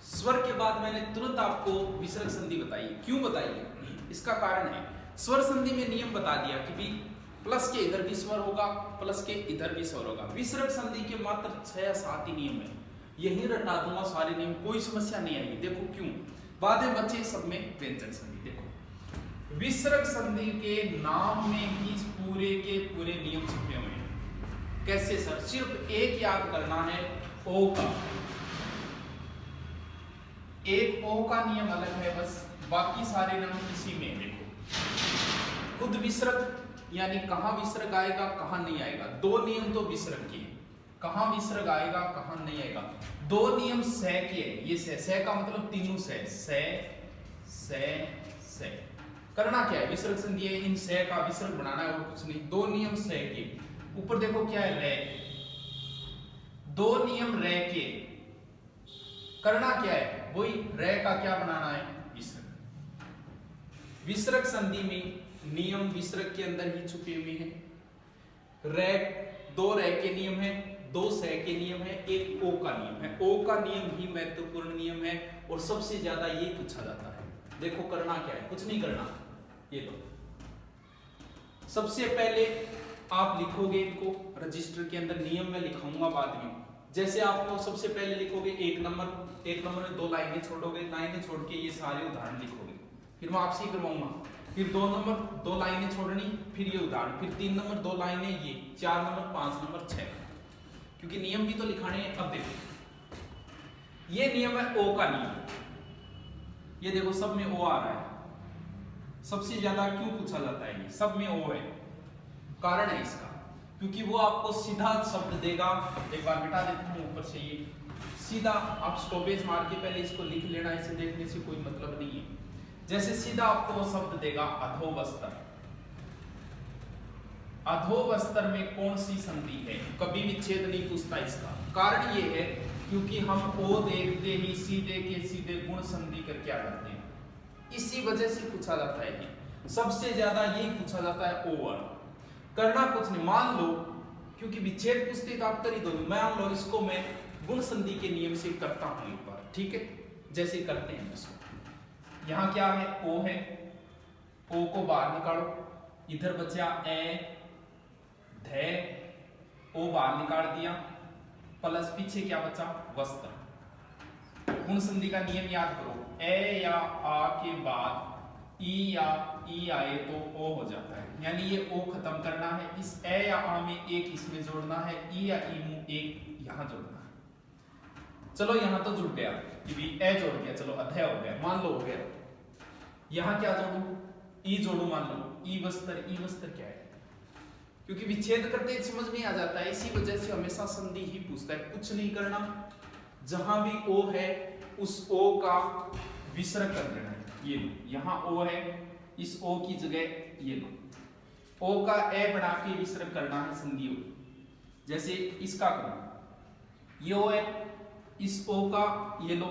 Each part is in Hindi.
स्वर के बाद मैंने तुरंत आपको विसर्ग संधि बताई है। क्यों बताई है? इसका कारण है स्वर संधि में नियम बता दिया कि भी प्लस के इधर भी स्वर होगा, प्लस के इधर भी स्वर होगा। विसर्ग संधि के मात्र 6 या 7 ही नियम है। यही रटा दूंगा सारे नियम, कोई समस्या नहीं आएगी। देखो क्यों, बाद में बच्चे सब में व्यंजन संधि। देखो विसर्ग संधि के नाम में ही पूरे के पूरे नियम छुपे हुए हैं। कैसे सर? सिर्फ एक याद करना है, ओ का। एक ओ का नियम अलग है, बस बाकी सारे नियम इसी में। देखो खुद विसर्ग यानी कहां विसर्ग आएगा कहां नहीं आएगा, दो नियम तो विसर्ग के, कहां विसर्ग आएगा कहां नहीं आएगा। दो नियम सह के, ये सह का मतलब तीनों सह, सह करना क्या है? विसर्ग संधि है, इन सह का विसर्ग बनाना है और कुछ नहीं। दो नियम सह के, ऊपर देखो क्या है, रे। दो नियम रे के, करना क्या है? वही रे का क्या बनाना है? विसर्ग। विसर्ग संधि में नियम विसर्ग के अंदर ही छुपे हुए हैं। रे, दो रे के नियम है, दो सह के नियम है, एक ओ का नियम है। ओ का नियम ही महत्वपूर्ण नियम है और सबसे ज्यादा ये पूछा जाता है। देखो करना क्या है? कुछ नहीं करना। ये लो, सबसे पहले आप लिखोगे इनको रजिस्टर के अंदर, नियम में लिखाऊंगा बाद में। जैसे आपको सबसे पहले लिखोगे एक नंबर में दो लाइनें छोड़ोगे, लाइनें छोड़ के ये सारे उदाहरण लिखोगे। फिर मैं आपसे ही करवाऊंगा। फिर 2 नंबर दो लाइनें छोड़नी, फिर ये उदाहरण, फिर 3 नंबर दो लाइनें, ये 4 नंबर 5 नंबर 6, क्योंकि नियम भी तो लिखाने हैं। अब देखो ये नियम है ओ का नियम। ये देखो सब में ओ आ रहा है। सबसे ज्यादा क्यों पूछा जाता है? ये सब में ओ है, कारण है इसका, क्योंकि वो आपको सीधा शब्द देगा। एक बार मिटा देता हूं ऊपर से, ये सीधा आप स्टॉपेज मार के पहले इसको लिख लेना, इसे देखने से कोई मतलब नहीं है। जैसे सीधा आपको वो शब्द देगा अधोबस्तर। अधोबस्तर में कौन सी संधि है? कभी विच्छेद नहीं पूछता इसका। कारण ये है क्योंकि हम ओ देखते ही सीधे के सीधे गुण संधि करके आ जाते हैं, इसी वजह से पूछा जाता है। ये सबसे ज्यादा यही पूछा जाता है, ओवर। करना कुछ नहीं, मान लो, क्योंकि विच्छेद पूछते तो आप कर ही दो। मान लो इसको मैं गुण संधि के नियम से करता हूं एक बार, ठीक है? जैसे करते हैं इसको, यहां क्या है? ओ है, ओ को बाहर निकालो, इधर बचा ए धे, ओ बाहर निकाल दिया, प्लस पीछे क्या बचा? वस्त्र। गुण संधि का नियम याद करो, ए या आ के बाद ई या ई आए तो ओ हो जाता है, यानी ये ओ खत्म करना है। इस ए या आ में एक इसमें जोड़ना है, ई या ई में एक यहां जोड़ना है। चलो यहां तो जुड़ गया, ए जोड़ दिया, चलो अध्याय हो गया, मान लो हो गया। यहां क्या जोड़ू? ई जोड़ू, मान लो ई वस्त्र क्या है? क्योंकि विच्छेद करते समझ नहीं आ जाता है, इसी वजह से हमेशा संधि ही पूछता है। कुछ नहीं करना, जहां भी ओ है उस ओ का विसर्ग कर देना है। ये लो, यहाँ ओ है, इस ओ की जगह ये लो, ओ का ए बना के विसर्ग करना है संधि ओ। जैसे इसका करो, ये ओ है, इस ओ का ये लो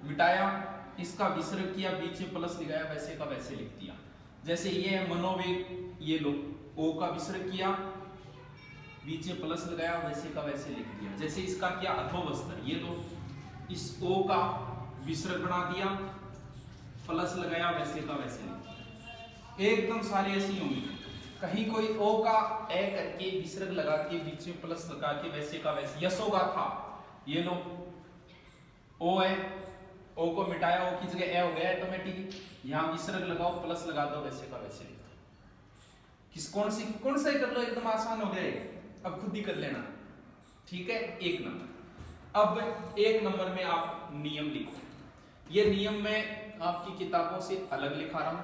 मिटाया, इसका विसर्ग किया, बीच में प्लस लगाया, वैसे का वैसे लिख दिया। जैसे ये है मनोवेग, ये लो ओ का विसर्ग किया, बीच में प्लस लगाया, वैसे का वैसे लिख दिया। जैसे इसका किया अधोबस्तर, ये लो इस ओ का विसर्ग बना दिया, प्लस लगाया, वैसे का वैसे लिख दिया। एकदम सारे ऐसे ही होंगे। कहीं कोई ओ का ए करके विसर्ग लगा के बीच में प्लस लगा के वैसे का वैसे, यशोगा था, ये लो ओ है, ओ को मिटाया, ओ की जगह ए हो गया ऑटोमेटिक, यहां विसर्ग लगाओ, प्लस लगा दो, वैसे का वैसे लिख दो। कौन सा ही कर लो, एकदम आसान हो गया। अब खुद ही कर लेना, ठीक है? एक नंबर। अब एक नंबर में आप नियम लिखो। ये नियम मैं आपकी किताबों से अलग लिखा रहा हूं,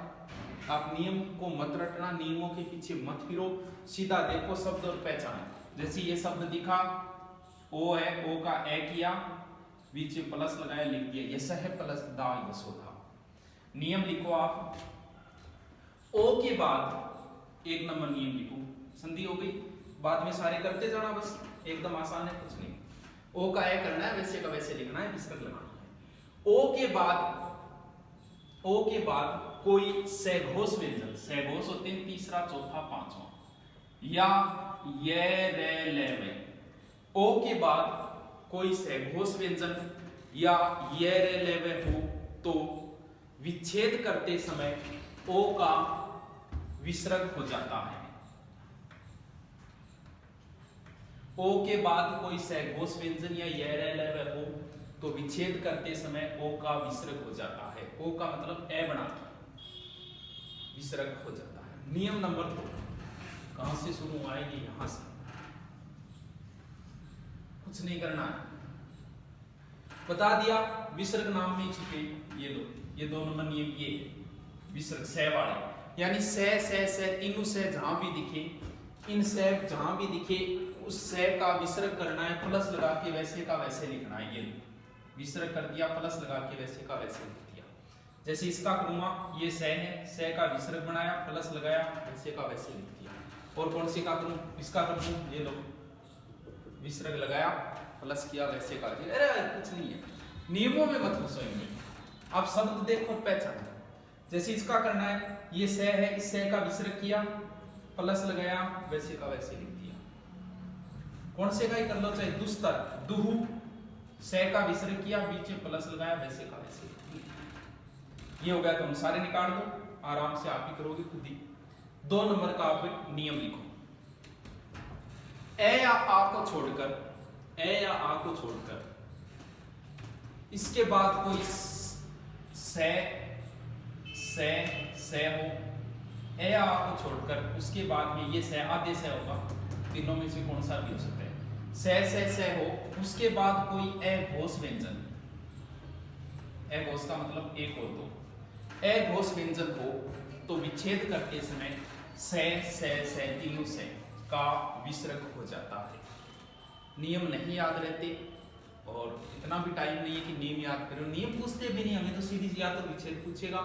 आप नियम को मत रटना, नियमों के पीछे मत फिरो, सीधा देखो शब्द और पहचानो। जैसे ये शब्द दिखा, ओ है, ओ का ए किया, बीच में प्लस लगाया, लिख दिया, यश है प्लस दा यशोधा। नियम लिखो आप। ओ के बाद एक नंबर नियम लिखो, संधि हो गई, बाद में सारे करते जाना, बस एकदम आसान है, कुछ नहीं। ओ का ए करना है, वैसे का वैसे लिखना है, विसर्ग लगाना है। ओ के बाद कोई सघोष व्यंजन, सघोष होते हैं तीसरा, चौथा, पांचवा, या ये रे ले वे। ओ के बाद कोई सघोष व्यंजन या ये रे लेवे हो तो विच्छेद करते समय ओ का विसर्ग हो जाता है। ओ के बाद कोई सहघोष व्यंजन या ये रे लेवे हो तो विच्छेद करते समय ओ का विसर्ग हो जाता है। ओ का मतलब ए बना के विसर्ग हो जाता है। नियम नंबर 2 कहां से शुरू आएगी, यहां से, कुछ नहीं करना है, बता दिया विसर्ग नाम में छिपे ये लो, ये 2 नंबर नियम ये विसर्ग सह वाले, यानी सह तीनों सह जहां भी दिखे, इन सह जहां भी दिखे उस सह का विसर्ग करना है, प्लस लगा के वैसे का वैसे लिखना है। ये विसर्ग कर दिया, प्लस लगा के वैसे का वैसे लिख दिया। जैसे इसका करूंगा, ये सह है, सह का विसर्ग बनाया, प्लस लगाया, वैसे का वैसे लिख दिया। और कौन से का करूं, इसका करूं, ये लो विसर्ग लगाया, प्लस किया, वैसे का, अरे कुछ नहीं है, नियमों में मत घुसो इनमें, आप शब्द देखो पहचानो। जैसे इसका करना है, ये सह है, इस सह का विसर्ग किया, प्लस लगाया, वैसे का वैसे लिख दिया। कौन से का ही कर लो, चाहे दुस्तर दुहु, सह का विसर्ग किया, बीच में प्लस लगाया, वैसे का वैसे लिख दिया। ये हो गया, तुम सारे निकाल दो, आराम से आप ही करोगे खुद ही। 2 नंबर का आप नियम लिखो, ए या आ को छोड़कर, ए या आ को छोड़कर इसके बाद कोई से हो, ए या आ को छोड़कर उसके बाद में ये से आधे से होगा, तीनों में से कौन सा भी हो सकता है, से हो, उसके बाद कोई ए घोष व्यंजन, ए घोष का मतलब एक और दो, ए घोष व्यंजन हो तो विच्छेद करते समय से तीनों से का विसर्ग हो जाता है। नियम नहीं याद रहते और इतना भी टाइम नहीं है कि नियम याद करो, नियम पूछते भी नहीं, हमें तो सीधी या तो विच्छेद पूछेगा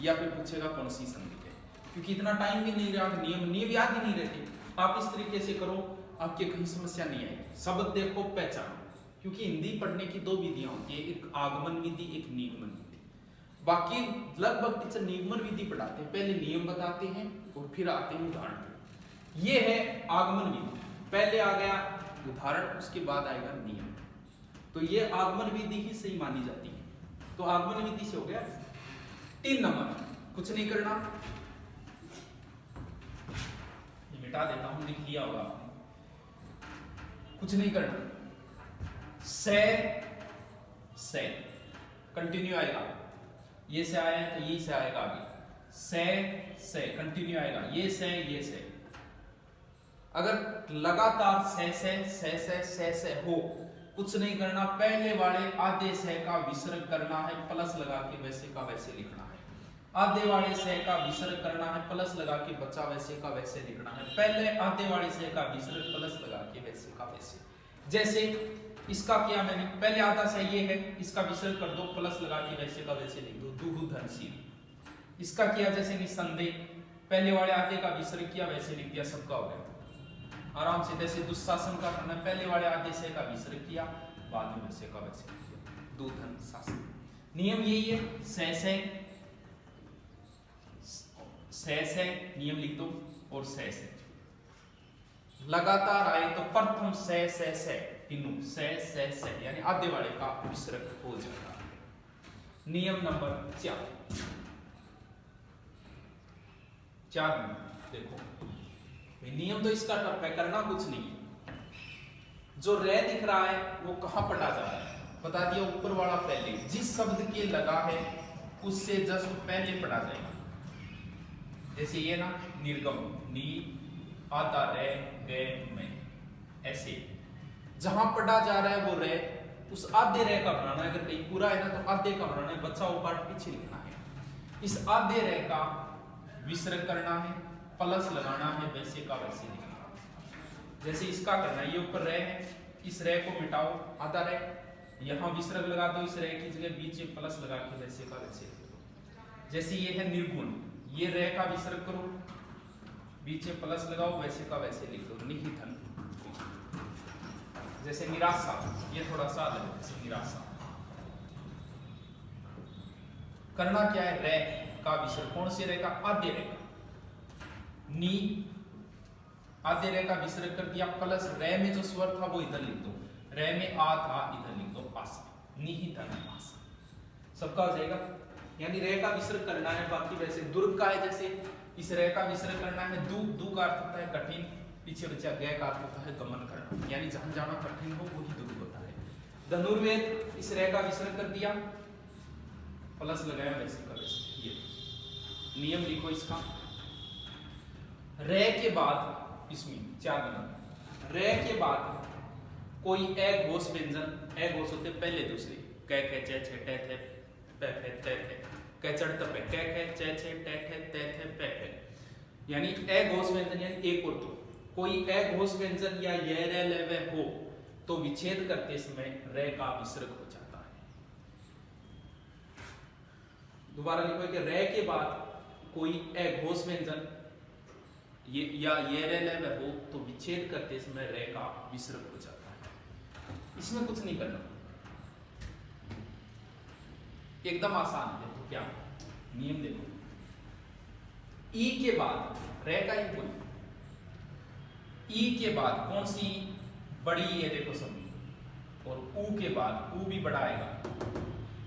या फिर पूछेगा कौन सी संधि है, क्योंकि इतना टाइम भी नहीं रहा, नियम याद ही नहीं रहते। आप इस तरीके से करो, आपके कहीं समस्या नहीं आएगी। शब्द देखो पहचानो, क्योंकि हिंदी पढ़ने की 2 विधियां होती है, एक आगमन विधि, एक निगमन विधि। बाकी लगभग टीचर निगमन विधि पढ़ाते हैं, पहले नियम बताते हैं और फिर आते हैं उदाहरण। ये है आगमन विधि, पहले आ गया उदाहरण, उसके बाद आएगा नियम। तो ये आगमन विधि ही सही मानी जाती है। तो आगमन विधि से हो गया 3 नंबर, कुछ नहीं करना, ये मिटा देता हूं, लिख लिया होगा आपने, कुछ नहीं करना। से कंटिन्यू आएगा, ये से आया है तो ये से आएगा आगे, से कंटिन्यू आएगा, ये से। अगर लगातार से हो, कुछ नहीं करना, पहले वाले आधे से का विसर्ग करना है, प्लस लगा के वैसे का वैसे लिखना है। आधे वाले से का विसर्ग करना है, प्लस लगा के बचा वैसे का वैसे लिखना है। पहले आधे वाले से का विसर्ग, प्लस लगा के वैसे का वैसे। जैसे इसका किया मैंने, पहले आधा से ये है, इसका विसर्ग कर दो, प्लस लगा के वैसे का वैसे लिख दो, दुहु धनशील। इसका किया जैसे निसंदेह, पहले वाले आधे का विसर्ग किया, वैसे लिख दिया, सबका हो गया आराम से। जैसे दुशासन का करना, पहले वाले आधे से का विसर्ग किया, बाद में वैसे का वैसे लिख दिया, दुधन शासन। नियम यही है, से नियम लिख दो, और से लगातार आए तो प्रथम से तीनों से यानी आधे वाले का विसर्ग हो जाता है। नियम नंबर 4 देखो, नियम तो इसका टफ है, करना कुछ नहीं है। जो रे दिख रहा है वो कहां पढ़ा जा रहा है, बता दिया, ऊपर वाला पहले, जिस शब्द के लगा है उससे जस्ट पहले पढ़ा जाएगा। जैसे ये ना, निर्गम, नी आधा रे गे में, ऐसे जहां पढ़ा जा रहा है वो रे, उस आधे रे का बनाना है। अगर कहीं पूरा है ना तो आधे का बनाना है, बच्चा वो पार्ट पीछे लिखना है। इस आधे रे का विसर्ग करना है, प्लस लगाना है, वैसे का वैसे लिखना है। जैसे इसका करना है, ये ऊपर रे है, इस रे को मिटाओ, आधा रे, यहां विसर्ग लगा दो, इस रे की जगह बीच में प्लस लगा के वैसे का वैसे लिख दो। जैसे ये है निर्गुण, ये रे का विसर्ग करो, बीच में प्लस लगाओ, वैसे का वैसे लिख दो, निहितन। जैसे निराशा, ये थोड़ा सा अलग है, जैसे निराशा। करना क्या है, रे का विसर्ग, कौन से रे का, आधे रे का, नी आधे रे का विसर्ग कर दिया, प्लस रे में जो स्वर था वो इधर लिख दो, रे में आ था, इधर लिख दो आशा। निहितनामास सबका हो जाएगा। यानी रे का विसर्ग करना है, बाकी वैसे दुर्ग का है, जैसे इस रे का विसर्ग करना है, दू का अर्थ होता है कठिन, पीछे बचा गय का अर्थ होता है गमन करना, यानी जहां जाना कठिन हो वही दुर्ग होता है। धनुर्वेद इस रे का विसर्ग कर दिया, प्लस लगाया वैसे का वैसे। ये नियम लिखो इसका, रे के बाद इसमें 4 नंबर, रे के बाद कोई एक घोष व्यंजन, एक घोष होते पहले दूसरे, कै खे चे छे टे थे पे फे ते थे, कै चढ़ तपे कै खे चे छे टे थे ते थे पे फे, यानी एक घोष व्यंजन यानी एक और दो, कोई एक घोष व्यंजन या ये रे ले वे हो तो विच्छेद करते समय रे का विसर्ग हो जाता है। दोबारा लिखो कि रे के बाद कोई एक घोष व्यंजन ये या ये रे ले वे हो तो विच्छेद करते समय रे का विसर्ग हो जाता है। इसमें कुछ नहीं करना, एकदम आसान है। देखो क्या नियम देखो, ई के बाद रे का ही कोई, ई के बाद कौन सी बड़ी है देखो सभी, और ऊ के बाद ऊ भी बड़ा आएगा।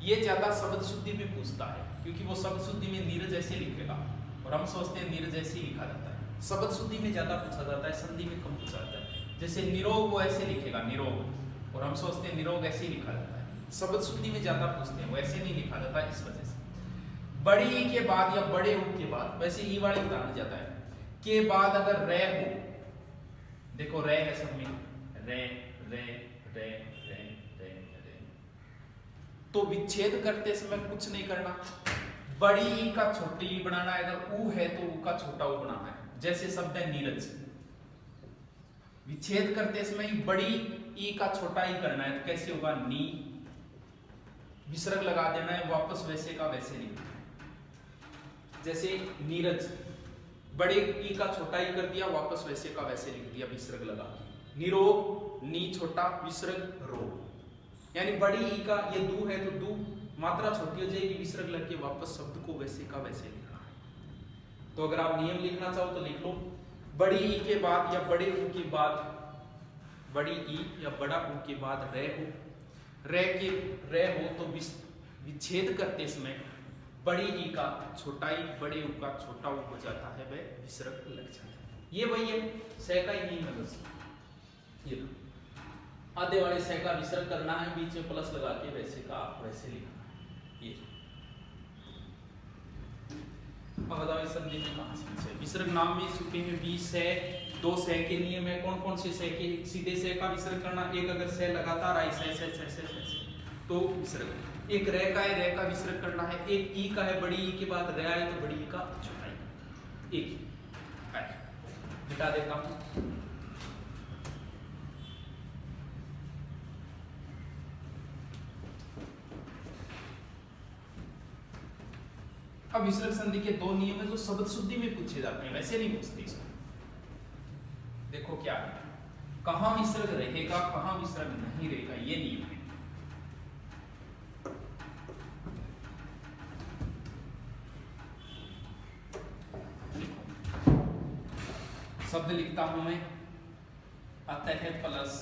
ये ज्यादा शब्द शुद्धि में पूछता है क्योंकि वो शब्द शुद्धि में नीरज ऐसे लिखेगा और हम सोचते हैं नीरज ऐसे ही लिखा जाता है। शब्द शुद्धि में ज्यादा पूछा जाता है, संधि में कम पूछा जाता है। जैसे निरोग वो ऐसे लिखेगा निरोग, और हम सोचते हैं निरोग ऐसे ही लिखा जाता है। शब्द शुद्धि में ज्यादा पूछते हैं, वो ऐसे नहीं लिखा जाता इस वजह से। बड़ी ई के बाद या बड़े ऊ के बाद, वैसे ई वाले उदाहरण जाता है के बाद अगर रे हो, देखो रे है सब में, रे रे रे रे रे रे, तो विच्छेद करते समय कुछ नहीं करना, बड़ी ई का छोटी ई बनाना है, अगर ऊ है तो ऊ का छोटा ऊ बनाना है। जैसे शब्द है नीरज, विच्छेद करते समय बड़ी ई का छोटा ई करना है, तो कैसे होगा, नी, विसर्ग लगा देना है, वापस वैसे का वैसे लिखना है। जैसे नीरज, बड़े ई का छोटा ई कर दिया, वापस वैसे का वैसे लिख दिया विसर्ग लगा। निरोग, नी छोटा, विसर्ग रोग, यानी बड़ी ई का ये दू है तो दू, मात्रा छोटी हो जाएगी, विसर्ग लग के वापस शब्द को वैसे का वैसे लिखना है। तो अगर आप नियम लिखना चाहो तो लिख लो, बड़ी ई के बाद या बड़े ऊ के बाद, बड़ी ई या बड़ा ऊ के बाद रे हो, रे के रे हो तो विच्छेद करते समय बड़ी ई का छोटा ई, बड़े ऊ का छोटा ऊ हो जाता है, वह विसर्ग लग जाता है। ये वही है सह का ही नियम है बस। ये आधे वाले सह का विसर्ग करना है, बीच में प्लस लगा के वैसे का वैसे लिखना है। ये अब बताओ इस संधि में कहां से विसर्ग नाम में सूखे में 20 है, 2 सह के नियम है। कौन कौन से सह के, सीधे सह का विसर्ग करना, एक अगर सह लगातार आई सह सह सह सह तो विसर्ग, एक रे का है, रे का विसर्ग करना है, एक ई का है, बड़ी ई के बाद रे आए तो बड़ी ई का छोटा ई, एक मिटा देता हूं। अब विसर्ग संधि के 2 नियम है जो शब्द शुद्धि में पूछे जाते हैं, वैसे नहीं पूछते इसमें। देखो क्या है, कहां विसर्ग रहेगा कहां विसर्ग नहीं रहेगा, ये नियम है। शब्द लिखता हूं मैं, अतः प्लस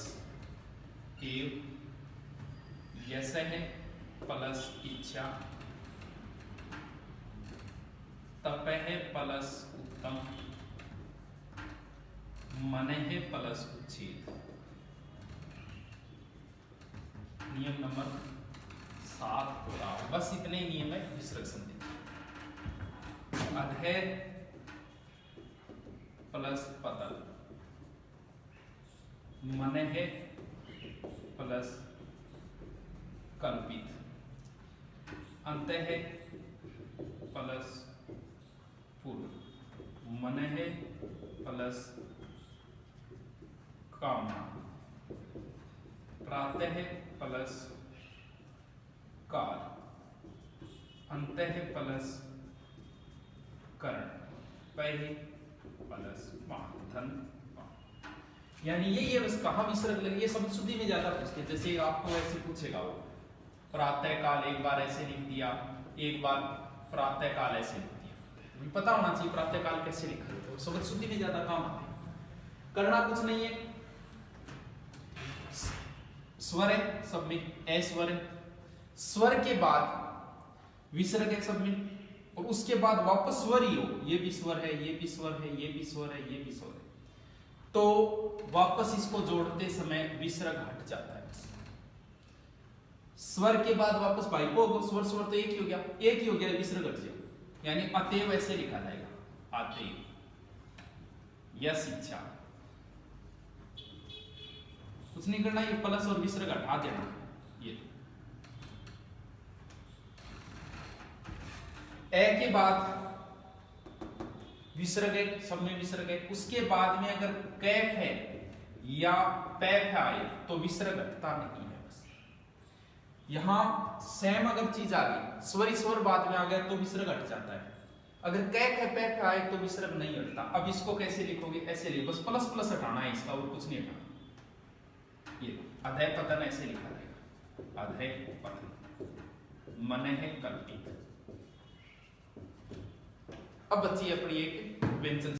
एव, यशः प्लस इच्छा, तपः प्लस उत्तम, मनः प्लस उच्छेद। नियम नंबर 7 पूरा, बस इतने नियम है विसर्ग संधि। अधः प्लस पतल, मनः प्लस कल्पित, अंतः प्लस पूर्व, मनः प्लस कामना, प्रातः प्लस काल, अंतः प्लस कर्ण, पह प्लस धन। यानी ये बस कहां विसर्ग लगे, ये शब्द शुद्धि में ज्यादा पूछते हैं। जैसे आपको ऐसे पूछेगा वो, प्रातः काल एक बार ऐसे लिख दिया, एक बार प्रातः काल ऐसे लिख दिया, पता होना चाहिए प्रातः काल कैसे लिखा जाता है, शब्द शुद्धि में ज्यादा काम आते हैं। करना कुछ नहीं है, स्वर है सब में, ए स्वर है, स्वर के बाद विसर्ग है सब में, और उसके बाद वापस स्वर ही हो, ये भी स्वर है, ये भी स्वर है, ये भी स्वर है, ये भी स्वर है, तो वापस इसको जोड़ते समय विसर्ग हट जाता है। स्वर के बाद वापस भाई को स्वर स्वर तो एक ही हो गया, एक ही हो गया, विसर्ग हट गया, यानी अतएव ऐसे लिखा जाएगा, अतएव, यस इच्छा, कुछ नहीं करना, ये प्लस और विसर्ग हटा देना। ये ए के बाद विसर्ग है, सब में विसर्ग है, उसके बाद में अगर कैफ है या पैफ आए तो विसर्ग हटता नहीं है। बस यहां सेम अगर चीज आ गई, स्वर स्वर बाद में आ गया तो विसर्ग हट जाता है, अगर कैफ है पैफ आए तो विसर्ग नहीं हटता। अब इसको कैसे लिखोगे, ऐसे लिखो, बस प्लस प्लस हटाना है इसका, और कुछ नहीं हटाना। ये अधय पतन ऐसे लिखा जाएगा, अधय पतन, मन है कल्पित। अब बच्ची अपनी एक व्यंजन